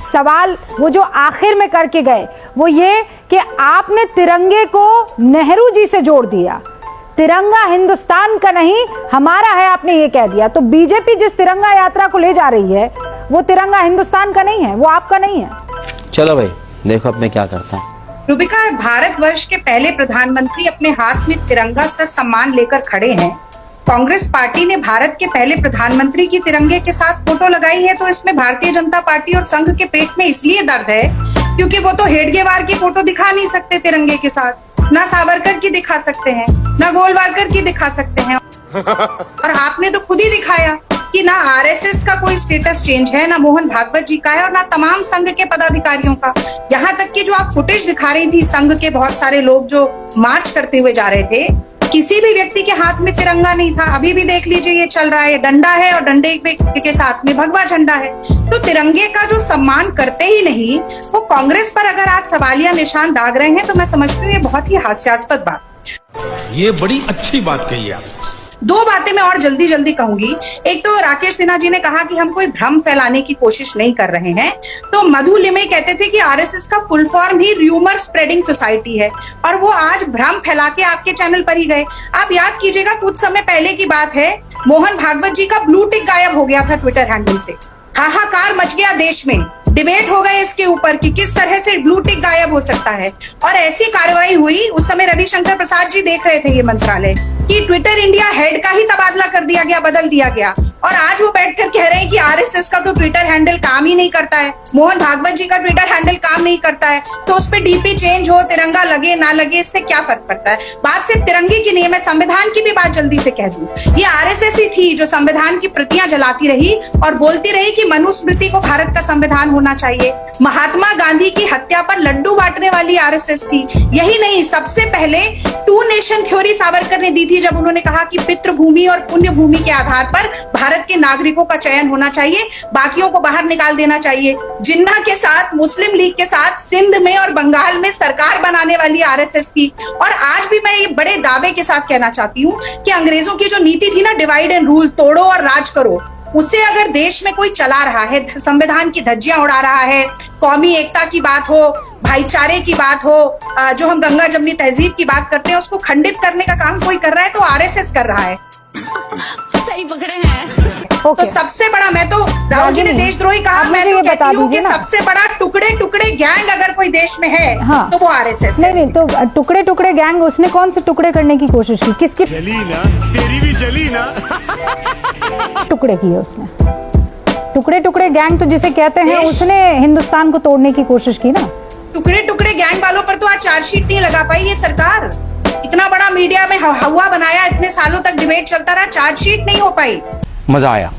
सवाल वो जो आखिर में करके गए वो ये कि आपने तिरंगे को नेहरू जी से जोड़ दिया। तिरंगा हिंदुस्तान का नहीं हमारा है, आपने ये कह दिया। तो बीजेपी जिस तिरंगा यात्रा को ले जा रही है वो तिरंगा हिंदुस्तान का नहीं है, वो आपका नहीं है। चलो भाई देखो अब मैं क्या करता हूँ। रूबिका, भारतवर्ष के पहले प्रधानमंत्री अपने हाथ में तिरंगा सम्मान लेकर खड़े हैं। कांग्रेस पार्टी ने भारत के पहले प्रधानमंत्री की तिरंगे के साथ फोटो लगाई है, तो इसमें भारतीय जनता पार्टी और संघ के पेट में इसलिए दर्द है क्योंकि वो तो हेडगेवार की फोटो दिखा नहीं सकते तिरंगे के साथ, ना सावरकर की दिखा सकते हैं, ना गोलवारकर की दिखा सकते हैं। और आपने तो खुद ही दिखाया कि ना आरएसएस का कोई स्टेटस चेंज है, ना मोहन भागवत जी का है, और ना तमाम संघ के पदाधिकारियों का। यहाँ तक कि जो आप फुटेज दिखा रही थी संघ के बहुत सारे लोग जो मार्च करते हुए जा रहे थे, किसी भी व्यक्ति के हाथ में तिरंगा नहीं था। अभी भी देख लीजिए ये चल रहा है, डंडा है और डंडे के साथ में भगवा झंडा है। तो तिरंगे का जो सम्मान करते ही नहीं, वो कांग्रेस पर अगर आज सवालिया निशान दाग रहे हैं, तो मैं समझती हूँ ये बहुत ही हास्यास्पद बात। ये बड़ी अच्छी बात कही आप। दो बातें मैं और जल्दी जल्दी कहूंगी। एक तो राकेश सिन्हा जी ने कहा कि हम कोई भ्रम फैलाने की कोशिश नहीं कर रहे हैं, तो मधु लिमे कहते थे कि आरएसएस का फुल फॉर्म ही र्यूमर स्प्रेडिंग सोसाइटी है, और वो आज भ्रम फैला के आपके चैनल पर ही गए। आप याद कीजिएगा, कुछ समय पहले की बात है, मोहन भागवत जी का ब्लू टिक गायब हो गया था ट्विटर हैंडल से। हाहाकार मच गया देश में, डिबेट हो गए इसके ऊपर कि किस तरह से ब्लू टिक गायब हो सकता है, और ऐसी कार्रवाई हुई। उस समय रविशंकर प्रसाद जी देख रहे थे ये मंत्रालय कि ट्विटर इंडिया हेड का ही तबादला कर दिया गया, बदल दिया गया, और आज वो बैठकर कह रहे हैं कि आरएसएस का तो ट्विटर हैंडल काम ही नहीं करता है, मोहन भागवत जी का ट्विटर हैंडल काम नहीं करता है, तो उस पर डीपी चेंज हो, तिरंगा लगे ना लगे, इससे क्या फर्क पड़ता है। बात सिर्फ तिरंगे की नहीं है, मैं संविधान की भी बात जल्दी से कह दूं। ये आरएसएस ही थी जो संविधान की प्रतियां जलाती रही और बोलती रही कि मनुस्मृति को भारत का संविधान होना चाहिए। महात्मा गांधी की हत्या पर लड्डू बांटने वाली आरएसएस थी। यही नहीं, सबसे पहले टू नेशन थ्योरी सावरकर ने दी थी, जब उन्होंने कहा कि पितृभूमि और पुण्य भूमि के आधार पर भारत के नागरिकों का चयन होना चाहिए, बाकियों को बाहर निकाल देना चाहिए। जिन्ना के साथ, मुस्लिम लीग के साथ सिंध में और बंगाल में सरकार बनाने वाली आरएसएस थी। और आज भी मैं ये बड़े दावे के साथ कहना चाहती हूँ कि अंग्रेजों की जो नीति थी ना, डिवाइड एंड रूल, तोड़ो और राज करो, उसे अगर देश में कोई चला रहा है, संविधान की धज्जियां उड़ा रहा है, कौमी एकता की बात हो, भाईचारे की बात हो, जो हम गंगा जमनी तहजीब की बात करते हैं, उसको खंडित करने का काम कोई कर रहा है तो आरएसएस कर रहा है। सही पकड़े हैं। तो सबसे बड़ा, मैं तो राहुल जी ने देशद्रोही कहा, मैं तो कहती हूँ कि सबसे बड़ा टुकड़े टुकड़े गैंग अगर कोई देश में है, हाँ, तो वो आरएसएस है। नहीं, तो टुकड़े टुकड़े गैंग, उसने कौन से टुकड़े करने की कोशिश की? किसकी जली ना, तेरी भी जली ना। टुकड़े किए उसने? टुकड़े टुकड़े गैंग तो जिसे कहते हैं, उसने हिंदुस्तान को तोड़ने की कोशिश की ना। टुकड़े टुकड़े गैंग वालों पर तो आज चार्जशीट नहीं लगा पाई ये सरकार। इतना बड़ा मीडिया में हवा बनाया, इतने सालों तक डिबेट चलता रहा, चार्जशीट नहीं हो पाई। मजा आया।